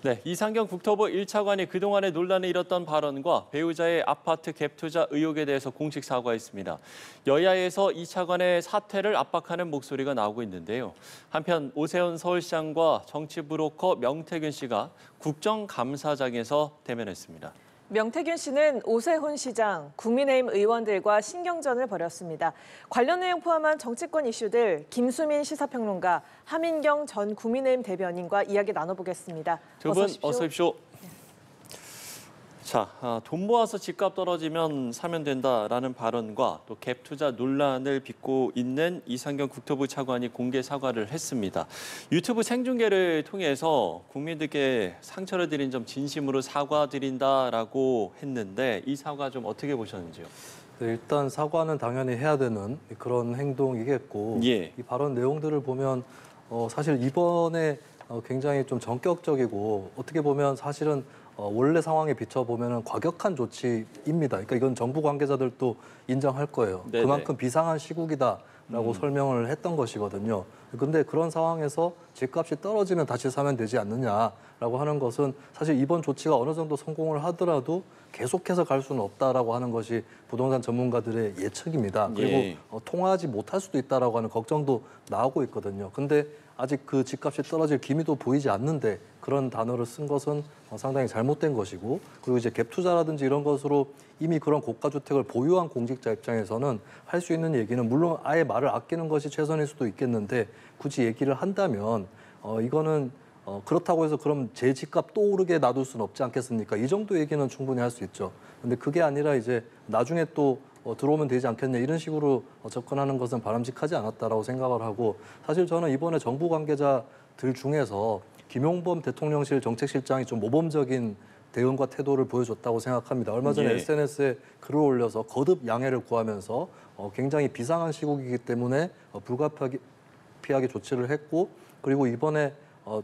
네, 이상경 국토부 1차관이 그동안에 논란을 일었던 발언과 배우자의 아파트 갭 투자 의혹에 대해서 공식 사과했습니다. 여야에서 이 차관의 사퇴를 압박하는 목소리가 나오고 있는데요. 한편 오세훈 서울시장과 정치 브로커 명태균 씨가 국정감사장에서 대면했습니다. 명태균 씨는 오세훈 시장, 국민의힘 의원들과 신경전을 벌였습니다. 관련 내용 포함한 정치권 이슈들 김수민 시사평론가, 하민경 전 국민의힘 대변인과 이야기 나눠보겠습니다. 두 분 어서 오십시오. 자, 돈 모아서 집값 떨어지면 사면 된다라는 발언과 또 갭 투자 논란을 빚고 있는 이상경 국토부 차관이 공개 사과를 했습니다. 유튜브 생중계를 통해서 국민들께 상처를 드린 점 진심으로 사과드린다라고 했는데 이 사과 좀 어떻게 보셨는지요? 네, 일단 사과는 당연히 해야 되는 그런 행동이겠고 예. 이 발언 내용들을 보면 사실 이번에 굉장히 좀 전격적이고 어떻게 보면 사실은 원래 상황에 비춰보면 과격한 조치입니다. 그러니까 이건 정부 관계자들도 인정할 거예요. 네네. 그만큼 비상한 시국이다라고 설명을 했던 것이거든요. 근데 그런 상황에서 집값이 떨어지면 다시 사면 되지 않느냐라고 하는 것은 사실 이번 조치가 어느 정도 성공을 하더라도 계속해서 갈 수는 없다라고 하는 것이 부동산 전문가들의 예측입니다. 그리고 예. 통하지 못할 수도 있다라고 하는 걱정도 나오고 있거든요. 근데 아직 그 집값이 떨어질 기미도 보이지 않는데 그런 단어를 쓴 것은 상당히 잘못된 것이고, 그리고 이제 갭 투자라든지 이런 것으로 이미 그런 고가 주택을 보유한 공직자 입장에서는 할 수 있는 얘기는 물론 아예 말을 아끼는 것이 최선일 수도 있겠는데 굳이 얘기를 한다면 이거는 그렇다고 해서 그럼 제 집값 또 오르게 놔둘 수는 없지 않겠습니까? 이 정도 얘기는 충분히 할 수 있죠. 근데 그게 아니라 이제 나중에 또 들어오면 되지 않겠냐 이런 식으로 접근하는 것은 바람직하지 않았다라고 생각을 하고, 사실 저는 이번에 정부 관계자들 중에서 김용범 대통령실 정책실장이 좀 모범적인 대응과 태도를 보여줬다고 생각합니다. 얼마 전에 예. SNS에 글을 올려서 거듭 양해를 구하면서 굉장히 비상한 시국이기 때문에 불가피하게 조치를 했고, 그리고 이번에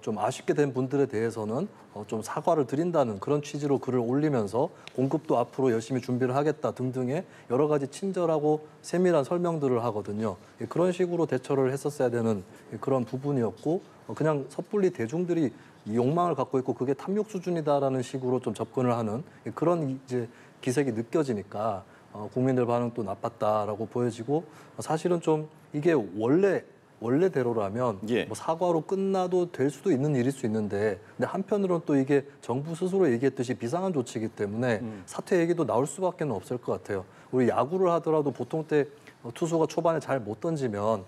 좀 아쉽게 된 분들에 대해서는 좀 사과를 드린다는 그런 취지로 글을 올리면서 공급도 앞으로 열심히 준비를 하겠다 등등의 여러 가지 친절하고 세밀한 설명들을 하거든요. 그런 식으로 대처를 했었어야 되는 그런 부분이었고, 그냥 섣불리 대중들이 이 욕망을 갖고 있고 그게 탐욕 수준이다라는 식으로 좀 접근을 하는 그런 이제 기색이 느껴지니까 국민들 반응도 나빴다라고 보여지고, 사실은 좀 이게 원래대로라면 예. 뭐 사과로 끝나도 될 수도 있는 일일 수 있는데, 근데 한편으로는 또 이게 정부 스스로 얘기했듯이 비상한 조치이기 때문에 사퇴 얘기도 나올 수밖에 없을 것 같아요. 우리 야구를 하더라도 보통 때 투수가 초반에 잘 못 던지면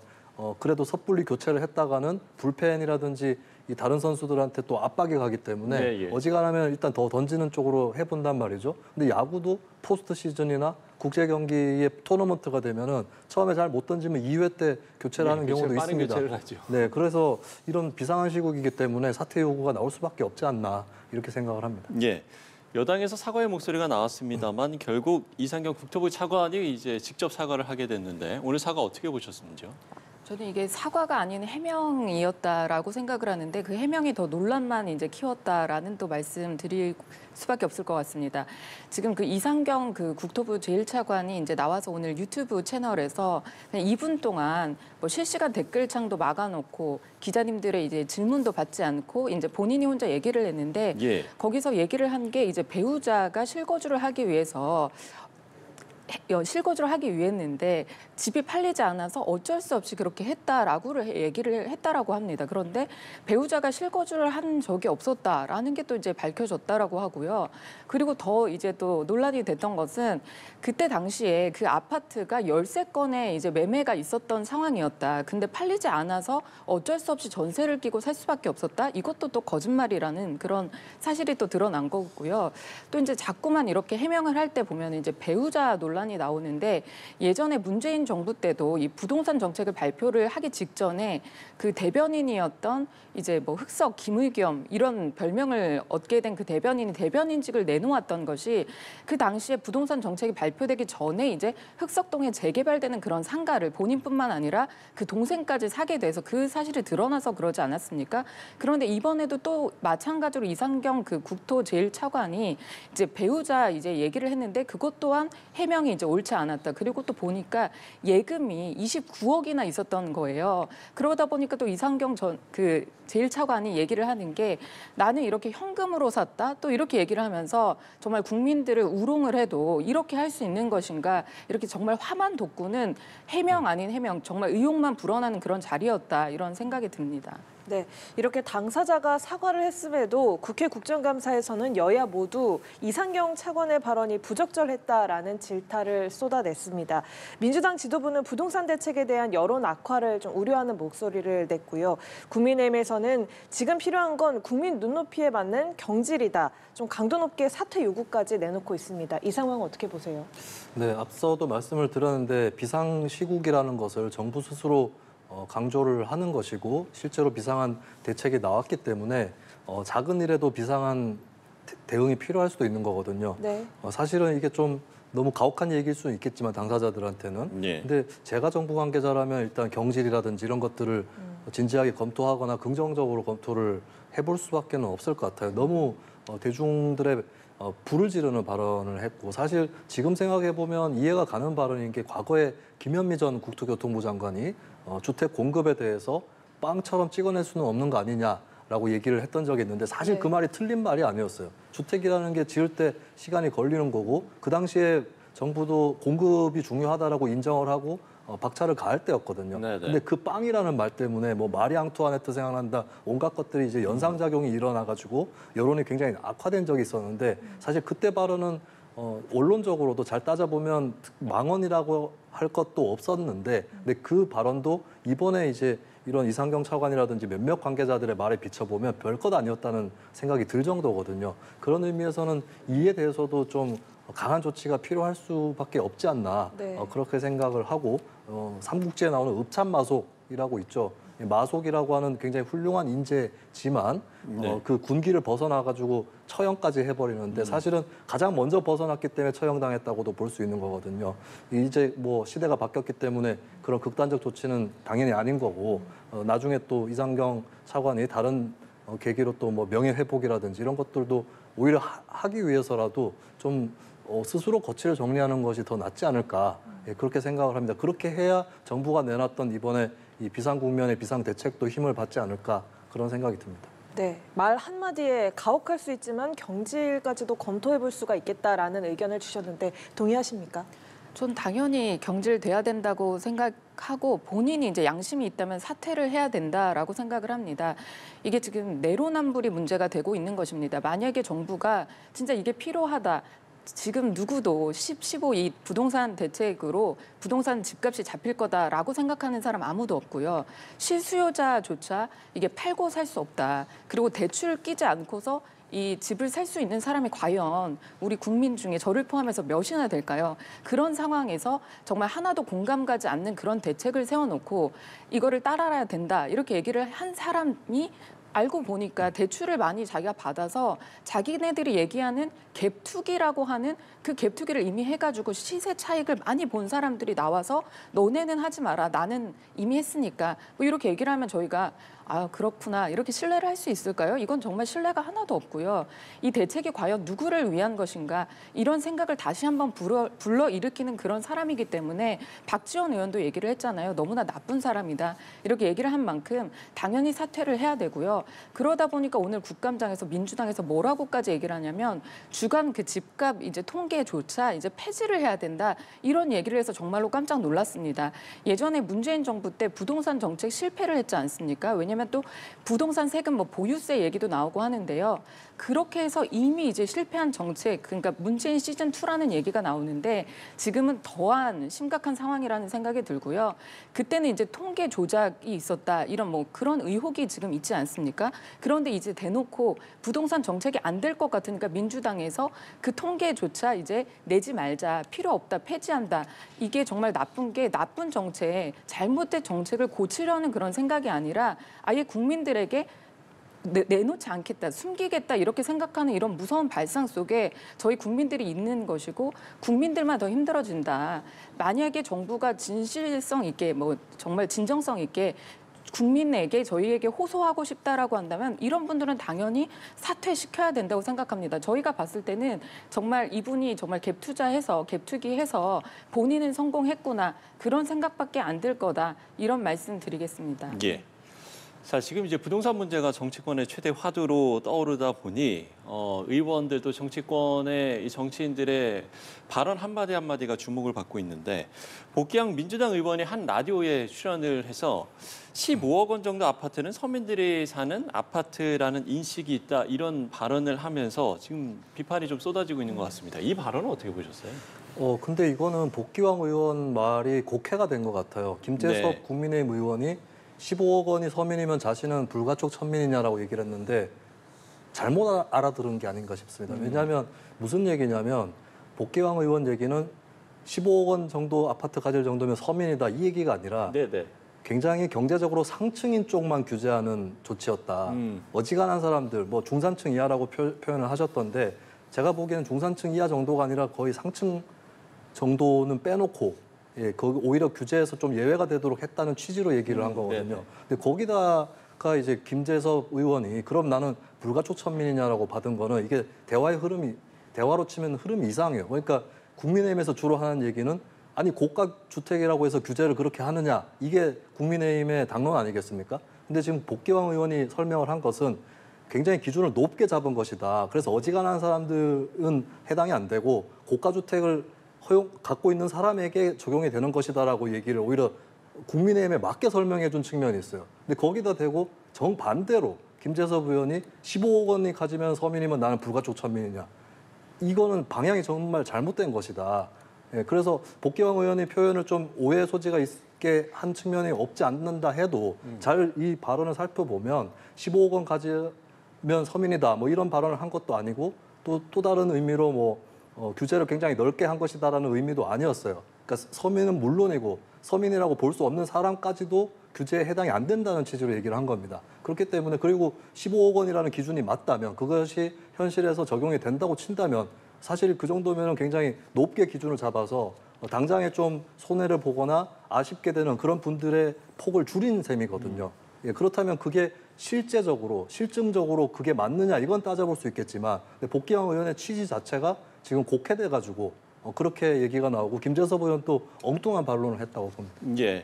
그래도 섣불리 교체를 했다가는 불펜이라든지 이 다른 선수들한테 또 압박이 가기 때문에 네, 예. 어지간하면 일단 더 던지는 쪽으로 해본단 말이죠. 근데 야구도 포스트 시즌이나 국제 경기의 토너먼트가 되면은 처음에 잘 못 던지면 2회 때 교체를 하는 경우도 빠른 있습니다. 교체를 하죠. 네, 그래서 이런 비상한 시국이기 때문에 사퇴 요구가 나올 수밖에 없지 않나 이렇게 생각을 합니다. 예. 여당에서 사과의 목소리가 나왔습니다만 결국 이상경 국토부 차관이 이제 직접 사과를 하게 됐는데 오늘 사과 어떻게 보셨는지요? 저는 이게 사과가 아닌 해명이었다라고 생각을 하는데 그 해명이 더 논란만 이제 키웠다라는 또 말씀드릴 수밖에 없을 것 같습니다. 지금 그 이상경 그 국토부 제1차관이 이제 나와서 오늘 유튜브 채널에서 그냥 2분 동안 뭐 실시간 댓글창도 막아놓고 기자님들의 이제 질문도 받지 않고 이제 본인이 혼자 얘기를 했는데 예. 거기서 얘기를 한 게 이제 배우자가 실거주를 하기 위해서 실거주를 하기 위했는데 집이 팔리지 않아서 어쩔 수 없이 그렇게 했다라고 얘기를 했다라고 합니다. 그런데 배우자가 실거주를 한 적이 없었다라는 게 또 이제 밝혀졌다라고 하고요. 그리고 더 이제 또 논란이 됐던 것은 그때 당시에 그 아파트가 13건의 이제 매매가 있었던 상황이었다. 근데 팔리지 않아서 어쩔 수 없이 전세를 끼고 살 수밖에 없었다. 이것도 또 거짓말이라는 그런 사실이 또 드러난 거고요. 또 이제 자꾸만 이렇게 해명을 할 때 보면 이제 배우자 논란이 나오는데 예전에 문재인 정부 때도 이 부동산 정책을 발표를 하기 직전에 그 대변인이었던 이제 뭐 흑석 김의겸 이런 별명을 얻게 된 그 대변인이 대변인직을 내놓았던 것이 그 당시에 부동산 정책이 발표되기 전에 이제 흑석동에 재개발되는 그런 상가를 본인뿐만 아니라 그 동생까지 사게 돼서 그 사실이 드러나서 그러지 않았습니까? 그런데 이번에도 또 마찬가지로 이상경 그 국토 제1차관이 이제 배우자 이제 얘기를 했는데 그것 또한 해명이 상황이 이제 옳지 않았다. 그리고 또 보니까 예금이 29억이나 있었던 거예요. 그러다 보니까 또 이상경 전 그 제1차관이 얘기를 하는 게 나는 이렇게 현금으로 샀다. 또 이렇게 얘기를 하면서 정말 국민들을 우롱을 해도 이렇게 할 수 있는 것인가. 이렇게 정말 화만 돋구는 해명 아닌 해명, 정말 의혹만 불어나는 그런 자리였다. 이런 생각이 듭니다. 네, 이렇게 당사자가 사과를 했음에도 국회 국정감사에서는 여야 모두 이상경 차관의 발언이 부적절했다라는 질타를 쏟아냈습니다. 민주당 지도부는 부동산 대책에 대한 여론 악화를 좀 우려하는 목소리를 냈고요. 국민의힘에서는 지금 필요한 건 국민 눈높이에 맞는 경질이다. 좀 강도 높게 사퇴 요구까지 내놓고 있습니다. 이 상황 어떻게 보세요? 네, 앞서도 말씀을 드렸는데 비상시국이라는 것을 정부 스스로 강조를 하는 것이고 실제로 비상한 대책이 나왔기 때문에 작은 일에도 비상한 대응이 필요할 수도 있는 거거든요. 네. 사실은 이게 좀 너무 가혹한 얘기일 수는 있겠지만 당사자들한테는. 네. 근데 제가 정부 관계자라면 일단 경질이라든지 이런 것들을 진지하게 검토하거나 긍정적으로 검토를 해볼 수밖에 없을 것 같아요. 너무 대중들의 불을 지르는 발언을 했고 사실 지금 생각해 보면 이해가 가는 발언인 게 과거에 김현미 전 국토교통부 장관이 주택 공급에 대해서 빵처럼 찍어낼 수는 없는 거 아니냐라고 얘기를 했던 적이 있는데 사실 네. 그 말이 틀린 말이 아니었어요. 주택이라는 게 지을 때 시간이 걸리는 거고 그 당시에 정부도 공급이 중요하다라고 인정을 하고 박차를 가할 때였거든요. 네네. 근데 그 빵이라는 말 때문에 뭐 마리 앙투아네트 생각난다 온갖 것들이 이제 연상작용이 일어나가지고 여론이 굉장히 악화된 적이 있었는데 사실 그때 발언은 언론적으로도 잘 따져보면 망언이라고 할 것도 없었는데 근데 그 발언도 이번에 이제 이런 이상경 차관이라든지 몇몇 관계자들의 말에 비춰보면 별것 아니었다는 생각이 들 정도거든요. 그런 의미에서는 이에 대해서도 좀 강한 조치가 필요할 수밖에 없지 않나 네. 그렇게 생각을 하고 삼국지에 나오는 읍참마속이라고 있죠. 마속이라고 하는 굉장히 훌륭한 인재지만 네. 그 군기를 벗어나가지고 처형까지 해버리는데 사실은 가장 먼저 벗어났기 때문에 처형당했다고도 볼 수 있는 거거든요. 이제 뭐 시대가 바뀌었기 때문에 그런 극단적 조치는 당연히 아닌 거고 나중에 또 이상경 차관이 다른 계기로 또 뭐 명예회복이라든지 이런 것들도 오히려 하기 위해서라도 좀 스스로 거취를 정리하는 것이 더 낫지 않을까 그렇게 생각을 합니다. 그렇게 해야 정부가 내놨던 이번에 이 비상국면의 비상대책도 힘을 받지 않을까 그런 생각이 듭니다. 네, 말 한마디에 가혹할 수 있지만 경질까지도 검토해 볼 수가 있겠다라는 의견을 주셨는데 동의하십니까? 전 당연히 경질돼야 된다고 생각하고 본인이 이제 양심이 있다면 사퇴를 해야 된다라고 생각을 합니다. 이게 지금 내로남불이 문제가 되고 있는 것입니다. 만약에 정부가 진짜 이게 필요하다. 지금 누구도 15 이 부동산 대책으로 부동산 집값이 잡힐 거다라고 생각하는 사람 아무도 없고요. 실수요자조차 이게 팔고 살 수 없다. 그리고 대출 끼지 않고서 이 집을 살 수 있는 사람이 과연 우리 국민 중에 저를 포함해서 몇이나 될까요? 그런 상황에서 정말 하나도 공감 가지 않는 그런 대책을 세워놓고 이거를 따라야 된다. 이렇게 얘기를 한 사람이 알고 보니까 대출을 많이 자기가 받아서 자기네들이 얘기하는 갭투기라고 하는 그 갭투기를 이미 해가지고 시세 차익을 많이 본 사람들이 나와서 너네는 하지 마라. 나는 이미 했으니까. 뭐 이렇게 얘기를 하면 저희가 아 그렇구나 이렇게 신뢰를 할 수 있을까요? 이건 정말 신뢰가 하나도 없고요. 이 대책이 과연 누구를 위한 것인가 이런 생각을 다시 한번 불러일으키는 그런 사람이기 때문에 박지원 의원도 얘기를 했잖아요. 너무나 나쁜 사람이다. 이렇게 얘기를 한 만큼 당연히 사퇴를 해야 되고요. 그러다 보니까 오늘 국감장에서 민주당에서 뭐라고까지 얘기를 하냐면 주간 그 집값 이제 통계조차 이제 폐지를 해야 된다. 이런 얘기를 해서 정말로 깜짝 놀랐습니다. 예전에 문재인 정부 때 부동산 정책 실패를 했지 않습니까? 왜냐하면 또 부동산 세금 뭐 보유세 얘기도 나오고 하는데요. 그렇게 해서 이미 이제 실패한 정책, 그러니까 문재인 시즌 2라는 얘기가 나오는데 지금은 더한 심각한 상황이라는 생각이 들고요. 그때는 이제 통계 조작이 있었다 이런 뭐 그런 의혹이 지금 있지 않습니까? 그런데 이제 대놓고 부동산 정책이 안 될 것 같으니까 민주당에서 그 통계조차 이제 내지 말자, 필요 없다, 폐지한다. 이게 정말 나쁜 게 나쁜 정책, 잘못된 정책을 고치려는 그런 생각이 아니라 아예 국민들에게 내놓지 않겠다, 숨기겠다 이렇게 생각하는 이런 무서운 발상 속에 저희 국민들이 있는 것이고 국민들만 더 힘들어진다. 만약에 정부가 진실성 있게 뭐 정말 진정성 있게 국민에게 저희에게 호소하고 싶다라고 한다면 이런 분들은 당연히 사퇴시켜야 된다고 생각합니다. 저희가 봤을 때는 정말 이분이 정말 갭 투자해서 갭 투기해서 본인은 성공했구나 그런 생각밖에 안 들 거다 이런 말씀 드리겠습니다. 예. 자, 지금 이제 부동산 문제가 정치권의 최대 화두로 떠오르다 보니 의원들도 정치권의 이 정치인들의 발언 한마디 한마디가 주목을 받고 있는데 복귀한 민주당 의원이 한 라디오에 출연을 해서 15억 원 정도 아파트는 서민들이 사는 아파트라는 인식이 있다 이런 발언을 하면서 지금 비판이 좀 쏟아지고 있는 것 같습니다. 이 발언은 어떻게 보셨어요? 근데 이거는 복귀왕 의원 말이 곡해가 된 것 같아요. 김재섭 네. 국민의힘 의원이 15억 원이 서민이면 자신은 불가촉 천민이냐라고 얘기를 했는데 잘못 알아들은 게 아닌가 싶습니다. 왜냐하면 무슨 얘기냐면 복귀왕 의원 얘기는 15억 원 정도 아파트 가질 정도면 서민이다 이 얘기가 아니라 네네. 굉장히 경제적으로 상층인 쪽만 규제하는 조치였다. 어지간한 사람들, 뭐 중산층 이하라고 표현을 하셨던데 제가 보기에는 중산층 이하 정도가 아니라 거의 상층 정도는 빼놓고 거기 오히려 규제에서 좀 예외가 되도록 했다는 취지로 얘기를 한 거거든요. 네네. 근데 거기다가 이제 김재섭 의원이 그럼 나는 불가촉 천민이냐라고 받은 거는 이게 대화로 치면 흐름이 이상해요. 그러니까 국민의힘에서 주로 하는 얘기는 아니 고가 주택이라고 해서 규제를 그렇게 하느냐 이게 국민의힘의 당론 아니겠습니까? 근데 지금 복귀왕 의원이 설명을 한 것은 굉장히 기준을 높게 잡은 것이다. 그래서 어지간한 사람들은 해당이 안 되고 고가 주택을 갖고 있는 사람에게 적용이 되는 것이다라고 얘기를 오히려 국민의힘에 맞게 설명해 준 측면이 있어요. 근데 거기다 대고 정반대로 김재섭 의원이 15억 원이 가지면 서민이면 나는 불가촉 천민이냐. 이거는 방향이 정말 잘못된 것이다. 그래서 복귀왕 의원의 표현을 좀 오해 소지가 있게 한 측면이 없지 않는다 해도 잘 이 발언을 살펴보면 15억 원 가지면 서민이다. 뭐 이런 발언을 한 것도 아니고 또 다른 의미로 뭐 규제를 굉장히 넓게 한 것이다라는 의미도 아니었어요. 그러니까 서민은 물론이고 서민이라고 볼 수 없는 사람까지도 규제에 해당이 안 된다는 취지로 얘기를 한 겁니다. 그렇기 때문에 그리고 15억 원이라는 기준이 맞다면 그것이 현실에서 적용이 된다고 친다면 사실 그 정도면 굉장히 높게 기준을 잡아서 당장에 좀 손해를 보거나 아쉽게 되는 그런 분들의 폭을 줄인 셈이거든요. 그렇다면 그게 실증적으로 그게 맞느냐 이건 따져볼 수 있겠지만 복귀왕 의원의 취지 자체가 지금 곡해돼가지고 그렇게 얘기가 나오고 김재섭 의원 또 엉뚱한 반론을 했다고 봅니다. 예.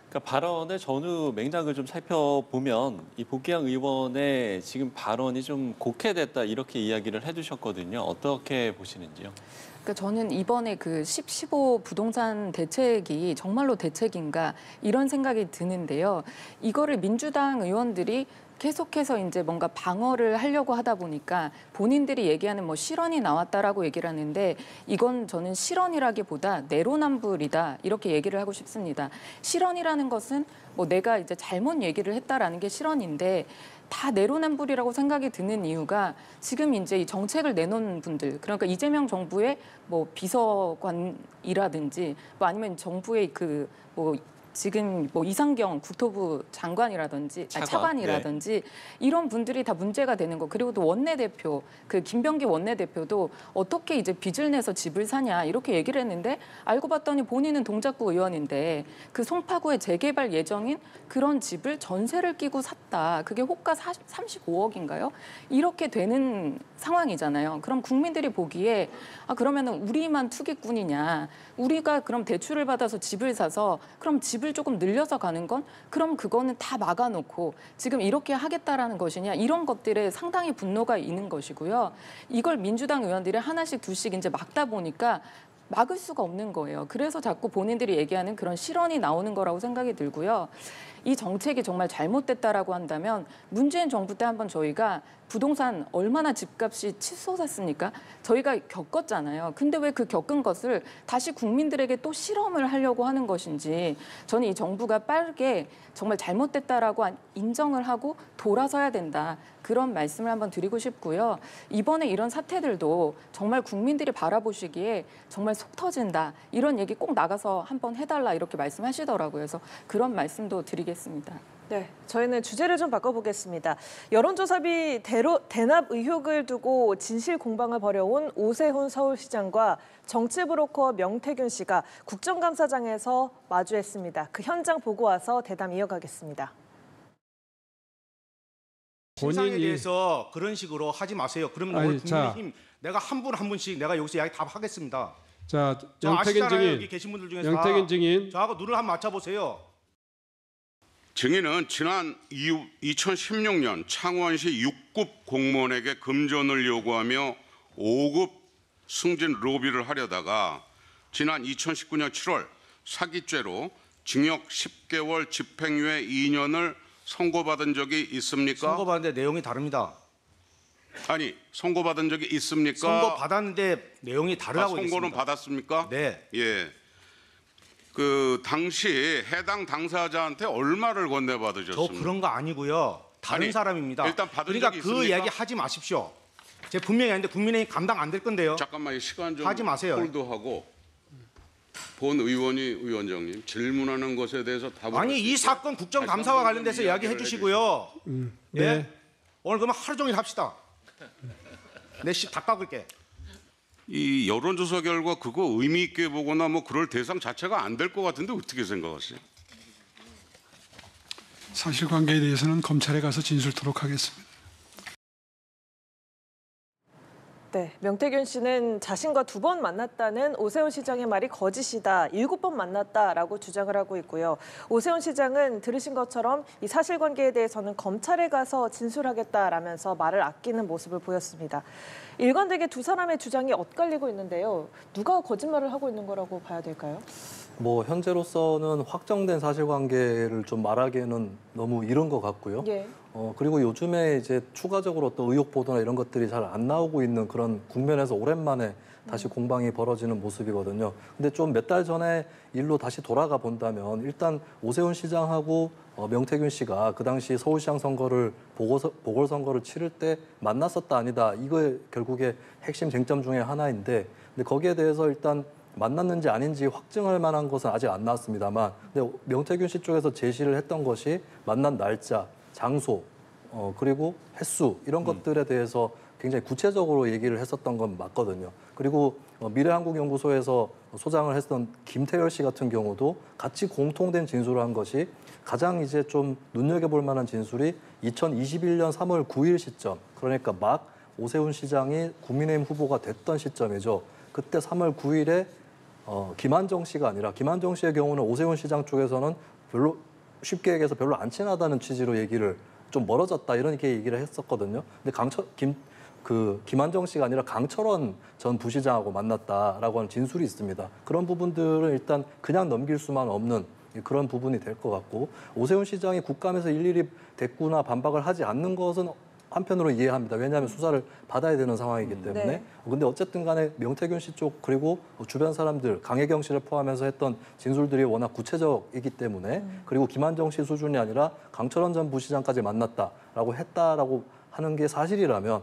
그러니까 발언의 전후 맥락을 좀 살펴보면 이 복귀왕 의원의 지금 발언이 좀 곡해됐다 이렇게 이야기를 해주셨거든요. 어떻게 보시는지요? 그러니까 저는 이번에 그 15 부동산 대책이 정말로 대책인가 이런 생각이 드는데요. 이거를 민주당 의원들이 계속해서 이제 뭔가 방어를 하려고 하다 보니까 본인들이 얘기하는 뭐 실언이 나왔다라고 얘기를 하는데 이건 저는 실언이라기보다 내로남불이다 이렇게 얘기를 하고 싶습니다. 실언이라는 것은 뭐 내가 이제 잘못 얘기를 했다라는 게 실언인데 다 내로남불이라고 생각이 드는 이유가 지금 이제 이 정책을 내놓은 분들 그러니까 이재명 정부의 뭐 비서관이라든지 뭐 아니면 정부의 그 뭐 지금 뭐 이상경 국토부 장관이라든지 차관이라든지 이런 분들이 다 문제가 되는 거 그리고 또 원내대표 그 김병기 원내대표도 어떻게 이제 빚을 내서 집을 사냐 이렇게 얘기를 했는데 알고 봤더니 본인은 동작구 의원인데 그 송파구의 재개발 예정인 그런 집을 전세를 끼고 샀다. 그게 호가 35억인가요? 이렇게 되는 상황이잖아요. 그럼 국민들이 보기에 그러면은 우리만 투기꾼이냐? 우리가 그럼 대출을 받아서 집을 사서 그럼 집을 조금 늘려서 가는 건 그럼 그거는 다 막아놓고 지금 이렇게 하겠다라는 것이냐 이런 것들에 상당히 분노가 있는 것이고요. 이걸 민주당 의원들이 하나씩 둘씩 이제 막다 보니까 막을 수가 없는 거예요. 그래서 자꾸 본인들이 얘기하는 그런 실언이 나오는 거라고 생각이 들고요. 이 정책이 정말 잘못됐다라고 한다면 문재인 정부 때 한번 저희가 부동산 얼마나 집값이 치솟았습니까? 저희가 겪었잖아요. 근데 왜 그 겪은 것을 다시 국민들에게 또 실험을 하려고 하는 것인지 저는 이 정부가 빠르게 정말 잘못됐다라고 인정을 하고 돌아서야 된다. 그런 말씀을 한번 드리고 싶고요. 이번에 이런 사태들도 정말 국민들이 바라보시기에 정말 속 터진다. 이런 얘기 꼭 나가서 한번 해달라 이렇게 말씀하시더라고요. 그래서 그런 말씀도 드리겠습니다. 네, 저희는 주제를 좀 바꿔보겠습니다. 여론조사비 대납 의혹을 두고 진실 공방을 벌여온 오세훈 서울시장과 정치브로커 명태균 씨가 국정감사장에서 마주했습니다. 그 현장 보고 와서 대담 이어가겠습니다. 신상에 본인이 대해서 그런 식으로 하지 마세요. 그러면 아니, 오늘 자. 국민의힘 내가 한 분 한 분씩 내가 여기서 이야기 다 하겠습니다. 자, 저 영태균 아시잖아요. 여기 증인, 계신 분들 중에서 영태균 증인. 저하고 눈을 한번 맞춰보세요. 증인은 지난 2016년 창원시 6급 공무원에게 금전을 요구하며 5급 승진 로비를 하려다가 지난 2019년 7월 사기죄로 징역 10개월 집행유예 2년을 선고받은 적이 있습니까? 선고받았는데 내용이 다릅니다. 아니, 선고받은 적이 있습니까? 선고받았는데 내용이 다르다고 선고는 얘기했습니다. 받았습니까? 네. 예. 그 당시 해당 당사자한테 얼마를 저 건네받으셨습니까? 그런 거 아니고요. 다른 아니, 사람입니다. 일단 받은 그러니까 적이 그 있습니까? 이야기 하지 마십시오. 제가 분명히 했는데 국민의힘 감당 안 될 건데요. 잠깐만 시간 좀 하지 마세요. 홀드하고 본 의원이 위원장님 질문하는 것에 대해서 답을 아니 할수 이 있도록 사건 국정감사와 다시 한번 관련돼서 좀 이야기해 이야기를 주시고요. 네. 예? 오늘 그러면 하루 종일 합시다. 내 씨 다 깎을게. 이 여론조사 결과 그거 의미 있게 보거나 뭐 그럴 대상 자체가 안 될 것 같은데 어떻게 생각하세요? 사실관계에 대해서는 검찰에 가서 진술토록 하겠습니다. 네, 명태균 씨는 자신과 2번 만났다는 오세훈 시장의 말이 거짓이다, 7번 만났다라고 주장을 하고 있고요. 오세훈 시장은 들으신 것처럼 이 사실관계에 대해서는 검찰에 가서 진술하겠다라면서 말을 아끼는 모습을 보였습니다. 일관되게 두 사람의 주장이 엇갈리고 있는데요. 누가 거짓말을 하고 있는 거라고 봐야 될까요? 뭐 현재로서는 확정된 사실관계를 좀 말하기에는 너무 이른 것 같고요. 예. 그리고 요즘에 이제 추가적으로 어떤 의혹 보도나 이런 것들이 잘 안 나오고 있는 그런 국면에서 오랜만에 다시 공방이 벌어지는 모습이거든요. 근데 좀 몇 달 전에 일로 다시 돌아가 본다면 일단 오세훈 시장하고 명태균 씨가 그 당시 서울시장 선거를 보궐선거를 치를 때 만났었다 아니다. 이거 결국에 핵심 쟁점 중에 하나인데 근데 거기에 대해서 일단 만났는지 아닌지 확증할 만한 것은 아직 안 나왔습니다만 근데 명태균 씨 쪽에서 제시를 했던 것이 만난 날짜, 장소, 그리고 횟수 이런 것들에 대해서 굉장히 구체적으로 얘기를 했었던 건 맞거든요. 그리고 미래한국연구소에서 소장을 했던 김태열 씨 같은 경우도 같이 공통된 진술을 한 것이 가장 이제 좀 눈여겨볼 만한 진술이 2021년 3월 9일 시점, 그러니까 막 오세훈 시장이 국민의힘 후보가 됐던 시점이죠. 그때 3월 9일에 김한정 씨가 아니라 김한정 씨의 경우는 오세훈 시장 쪽에서는 별로 쉽게 얘기해서 별로 안 친하다는 취지로 얘기를 좀 멀어졌다 이렇게 얘기를 했었거든요. 근데 김한정 씨가 아니라 강철원 전 부시장하고 만났다라고 하는 진술이 있습니다. 그런 부분들은 일단 그냥 넘길 수만 없는 그런 부분이 될 것 같고 오세훈 시장이 국감에서 일일이 대꾸나 반박을 하지 않는 것은 한편으로 이해합니다. 왜냐하면 수사를 받아야 되는 상황이기 때문에. 네. 근데 어쨌든 간에 명태균 씨 쪽 그리고 주변 사람들 강혜경 씨를 포함해서 했던 진술들이 워낙 구체적이기 때문에 그리고 김한정 씨 수준이 아니라 강철원 전 부시장까지 만났다라고 했다라고 하는 게 사실이라면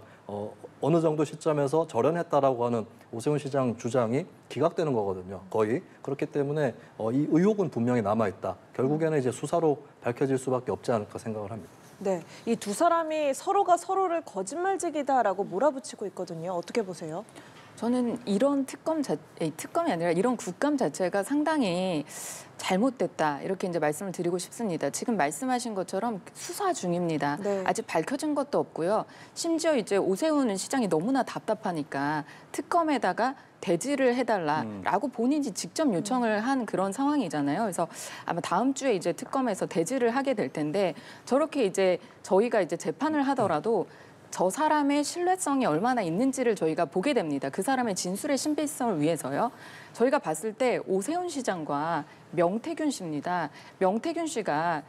어느 정도 시점에서 절연했다라고 하는 오세훈 시장 주장이 기각되는 거거든요. 거의. 그렇기 때문에 이 의혹은 분명히 남아있다. 결국에는 이제 수사로 밝혀질 수밖에 없지 않을까 생각을 합니다. 네, 이 두 사람이 서로가 서로를 거짓말쟁이다라고 몰아붙이고 있거든요. 어떻게 보세요? 저는 이런 특검이 아니라 이런 국감 자체가 상당히 잘못됐다 이렇게 이제 말씀을 드리고 싶습니다. 지금 말씀하신 것처럼 수사 중입니다. 네. 아직 밝혀진 것도 없고요. 심지어 이제 오세훈 시장이 너무나 답답하니까 특검에다가 대지를 해달라라고 본인이 직접 요청을 한 그런 상황이잖아요. 그래서 아마 다음 주에 이제 특검에서 대지를 하게 될 텐데 저렇게 이제 저희가 이제 재판을 하더라도 저 사람의 신뢰성이 얼마나 있는지를 저희가 보게 됩니다. 그 사람의 진술의 신빙성을 위해서요. 저희가 봤을 때 오세훈 시장과 명태균 씨입니다. 명태균 씨가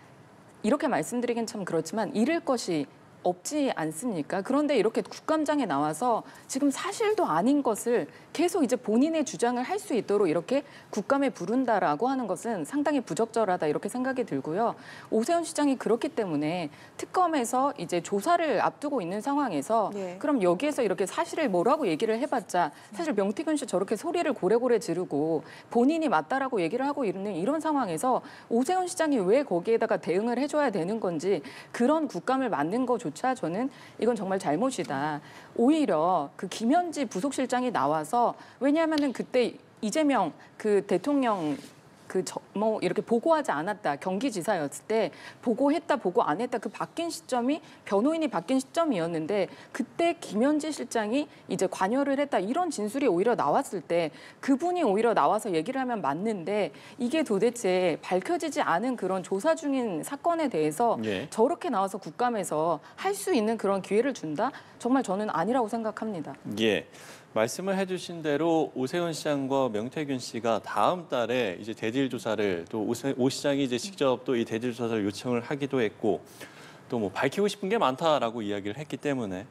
이렇게 말씀드리긴 참 그렇지만 잃을 것이 없지 않습니까? 그런데 이렇게 국감장에 나와서 지금 사실도 아닌 것을 계속 이제 본인의 주장을 할 수 있도록 이렇게 국감에 부른다라고 하는 것은 상당히 부적절하다 이렇게 생각이 들고요. 오세훈 시장이 그렇기 때문에 특검에서 이제 조사를 앞두고 있는 상황에서 네. 그럼 여기에서 이렇게 사실을 뭐라고 얘기를 해봤자 사실 명태균 씨 저렇게 소리를 고래고래 지르고 본인이 맞다라고 얘기를 하고 있는 이런 상황에서 오세훈 시장이 왜 거기에다가 대응을 해줘야 되는 건지 그런 국감을 만든 것조차 저는 이건 정말 잘못이다. 오히려 그 김현지 부속실장이 나와서 왜냐하면은 그때 이재명 그 대통령 뭐 이렇게 보고하지 않았다. 경기지사였을 때 보고했다, 보고 안 했다. 그 바뀐 시점이 변호인이 바뀐 시점이었는데 그때 김현지 실장이 이제 관여를 했다. 이런 진술이 오히려 나왔을 때 그분이 오히려 나와서 얘기를 하면 맞는데 이게 도대체 밝혀지지 않은 그런 조사 중인 사건에 대해서 예. 저렇게 나와서 국감에서 할 수 있는 그런 기회를 준다? 정말 저는 아니라고 생각합니다. 예. 말씀을 해주신 대로 오세훈 시장과 명태균 씨가 다음 달에 이제 대질 조사를 또 오 시장이 이제 직접 또 이 대질 조사를 요청을 하기도 했고 또 뭐 밝히고 싶은 게 많다라고 이야기를 했기 때문에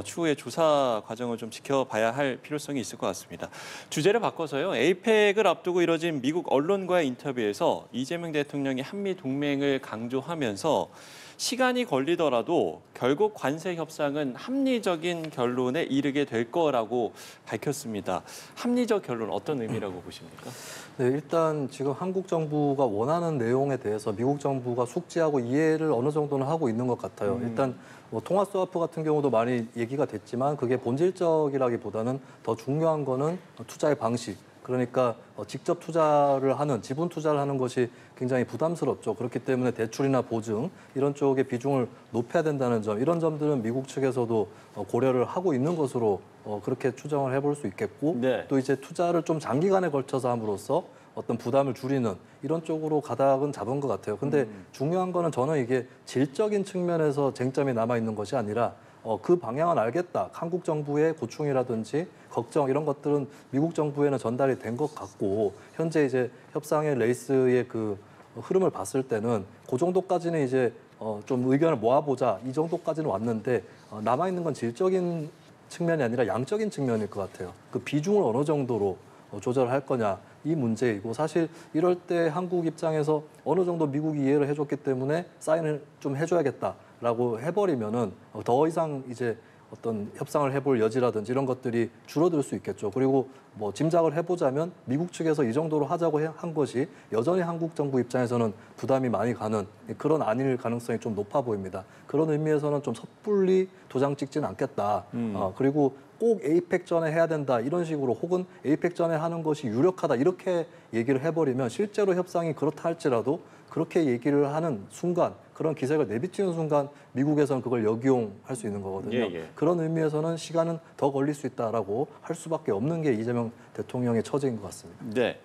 추후에 조사 과정을 좀 지켜봐야 할 필요성이 있을 것 같습니다. 주제를 바꿔서요. 에이펙을 앞두고 이뤄진 미국 언론과의 인터뷰에서 이재명 대통령이 한미 동맹을 강조하면서 시간이 걸리더라도 결국 관세 협상은 합리적인 결론에 이르게 될 거라고 밝혔습니다. 합리적 결론 어떤 의미라고 보십니까? 네, 일단 지금 한국 정부가 원하는 내용에 대해서 미국 정부가 숙지하고 이해를 어느 정도는 하고 있는 것 같아요. 일단 뭐 통화 스와프 같은 경우도 많이 얘기가 됐지만 그게 본질적이라기보다는 더 중요한 거는 투자의 방식. 그러니까 직접 투자를 하는, 지분 투자를 하는 것이 굉장히 부담스럽죠. 그렇기 때문에 대출이나 보증 이런 쪽의 비중을 높여야 된다는 점, 이런 점들은 미국 측에서도 고려를 하고 있는 것으로 그렇게 추정을 해볼 수 있겠고 네. 또 이제 투자를 좀 장기간에 걸쳐서 함으로써 어떤 부담을 줄이는 이런 쪽으로 가닥은 잡은 것 같아요. 근데 중요한 거는 저는 이게 질적인 측면에서 쟁점이 남아있는 것이 아니라 그 방향은 알겠다. 한국 정부의 고충이라든지 걱정 이런 것들은 미국 정부에는 전달이 된 것 같고 현재 이제 협상의 레이스의 그 흐름을 봤을 때는 그 정도까지는 이제 좀 의견을 모아보자 이 정도까지는 왔는데 남아있는 건 질적인 측면이 아니라 양적인 측면일 것 같아요. 그 비중을 어느 정도로 조절할 거냐 이 문제이고 사실 이럴 때 한국 입장에서 어느 정도 미국이 이해를 해줬기 때문에 사인을 좀 해줘야겠다라고 해버리면은 더 이상 이제 어떤 협상을 해볼 여지라든지 이런 것들이 줄어들 수 있겠죠. 그리고 뭐 짐작을 해보자면 미국 측에서 이 정도로 하자고 한 것이 여전히 한국 정부 입장에서는 부담이 많이 가는 그런 아닐 가능성이 좀 높아 보입니다. 그런 의미에서는 좀 섣불리 도장 찍지는 않겠다. 그리고 꼭 에이펙 전에 해야 된다 이런 식으로 혹은 에이펙 전에 하는 것이 유력하다 이렇게 얘기를 해버리면 실제로 협상이 그렇다 할지라도 그렇게 얘기를 하는 순간 그런 기색을 내비치는 순간 미국에서는 그걸 역이용할 수 있는 거거든요. 예. 그런 의미에서는 시간은 더 걸릴 수 있다라고 할 수밖에 없는 게 이재명 대통령의 처지인 것 같습니다. 네.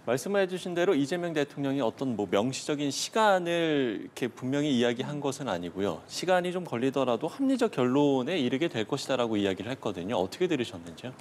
말씀해 주신 대로 이재명 대통령이 어떤 뭐 명시적인 시간을 이렇게 분명히 이야기한 것은 아니고요. 시간이 좀 걸리더라도 합리적 결론에 이르게 될 것이다라고 이야기를 했거든요. 어떻게 들으셨는지요?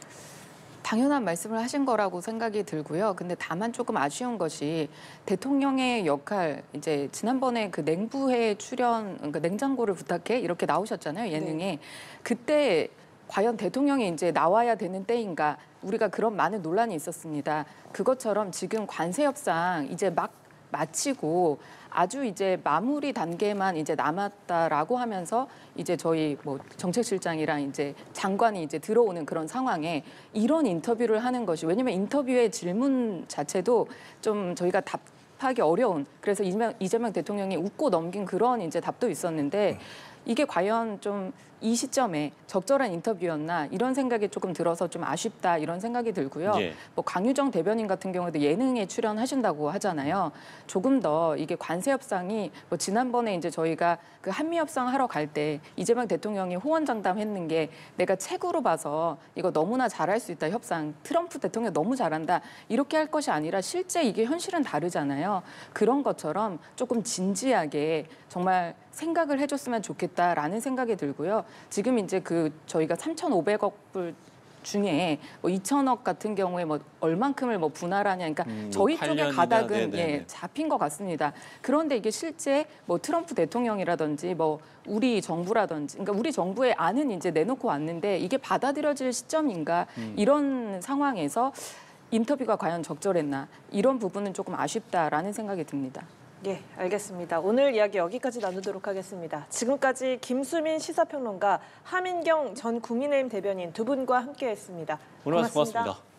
당연한 말씀을 하신 거라고 생각이 들고요. 근데 다만 조금 아쉬운 것이 대통령의 역할, 이제 지난번에 그 냉부회 출연, 그러니까 냉장고를 부탁해 이렇게 나오셨잖아요, 예능에. 네. 그때 과연 대통령이 이제 나와야 되는 때인가, 우리가 그런 많은 논란이 있었습니다. 그것처럼 지금 관세 협상 이제 막 마치고 아주 이제 마무리 단계만 이제 남았다라고 하면서 이제 저희 뭐 정책실장이랑 이제 장관이 이제 들어오는 그런 상황에 이런 인터뷰를 하는 것이, 왜냐면 인터뷰의 질문 자체도 좀 저희가 답하기 어려운, 그래서 이재명 대통령이 웃고 넘긴 그런 이제 답도 있었는데 이게 과연 좀 이 시점에 적절한 인터뷰였나 이런 생각이 조금 들어서 좀 아쉽다 이런 생각이 들고요. 예. 뭐 강유정 대변인 같은 경우도 예능에 출연하신다고 하잖아요. 조금 더 이게 관세 협상이 뭐 지난번에 이제 저희가 그 한미 협상 하러 갈 때 이재명 대통령이 호언장담했는 게 내가 책으로 봐서 이거 너무나 잘할 수 있다 협상, 트럼프 대통령 너무 잘한다 이렇게 할 것이 아니라 실제 이게 현실은 다르잖아요. 그런 것처럼 조금 진지하게 정말 생각을 해줬으면 좋겠다라는 생각이 들고요. 지금 이제 그 저희가 3,500억 불 중에 뭐 2천억 같은 경우에 뭐 얼만큼을 뭐 분할하냐, 그러니까 저희 쪽의 8년이나, 가닥은 네네네. 예, 잡힌 것 같습니다. 그런데 이게 실제 뭐 트럼프 대통령이라든지 뭐 우리 정부라든지, 그러니까 우리 정부의 안은 이제 내놓고 왔는데 이게 받아들여질 시점인가 이런 상황에서 인터뷰가 과연 적절했나 이런 부분은 조금 아쉽다라는 생각이 듭니다. 예, 알겠습니다. 오늘 이야기 여기까지 나누도록 하겠습니다. 지금까지 김수민 시사평론가, 하민경 전 국민의힘 대변인 두 분과 함께했습니다. 오늘 말씀 고맙습니다.